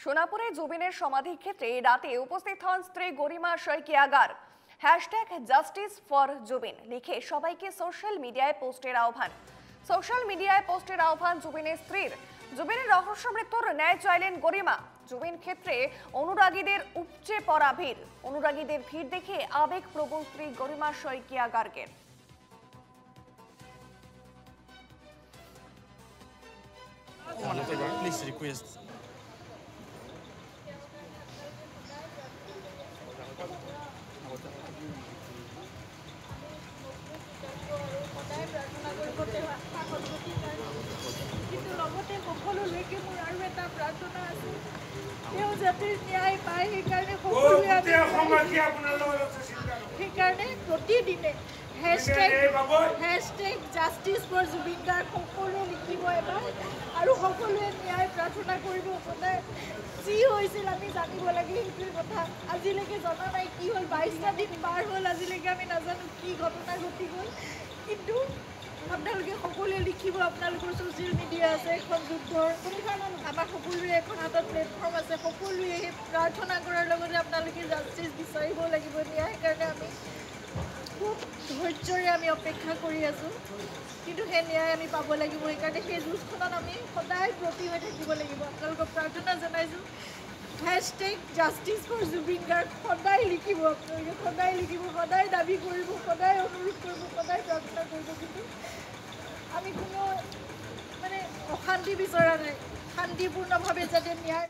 সোনাপুরে জুবিনের সমাধিক্ষেত্রে রাতে উপস্থিত হন স্ত্রী গরিমা শইকিয়া গার্গ। #জাস্টিস ফর জুবিন লিখে সবাইকে সোশ্যাল মিডিয়ায় পোস্টের আহ্বান জুবিনের স্ত্রীর। জুবিনের রহস্য মৃত্যুর ন্যায় চাইলেন গরিমা। জুবিন ক্ষেত্রে অনুরাগীদের উপচে পড়া ভিড়। অনুরাগীদের ভিড় দেখে আবেগপ্রবণ স্ত্রী গরিমা শইকিয়া গার্গের। Please request. কিন্তু লগতে সকলোলৈকে মোৰ আৰু এটা প্ৰাৰ্থনা আছে, তেওঁ যাতে ন্যায় পায়। সেইকাৰণে প্ৰতিদিনে #জাষ্টিছ ফৰ জুবিন গাৰ্গ সকলোৱে লিখিব এবাৰ আৰু সকলোৱে ন্যায় প্ৰাৰ্থনা কৰিব। সদায় যি হৈছিল আমি জানিব লাগে, সেইটোৱে কথা। আজিলৈকে জনা নাই কি হ'ল, 22টা দিন পাৰ হ'ল, আজিলৈকে আমি নাজানো কি ঘটনা ঘটি গ'ল। কিন্তু আপোনালোকে সকলোৱে লিখিব, আপোনালোকৰ ছ'চিয়েল মিডিয়া আছে, এখন যুদ্ধৰ আমাৰ সকলোৰে এখন হাতত প্লেটফৰ্ম আছে। সকলোৱে প্ৰাৰ্থনা কৰাৰ লগতে আপোনালোকে জাষ্টিছ বিচাৰিব লাগিব। ন্যায়ৰ কাৰণে আমি খুব ধৈৰ্যৰে আমি অপেক্ষা কৰি আছোঁ, কিন্তু সেই ন্যায় আমি পাব লাগিব। সেইকাৰণে সেই যুঁজখনত আমি সদায় ব্ৰতী হৈ থাকিব লাগিব। আপোনালোকক প্ৰাৰ্থনা জনাইছোঁ, #জাষ্টিছ ফৰ জুবিন গাৰ্গ সদায় লিখিব। আপোনালোকে সদায় লিখিব, সদায় দাবী কৰিব, সদায় অনুৰোধ কৰিব, সদায় প্ৰাৰ্থনা কৰিব। কিন্তু আমি কোনো অশান্তি বিচৰা নাই, শান্তিপূৰ্ণভাৱে যাতে ন্যায়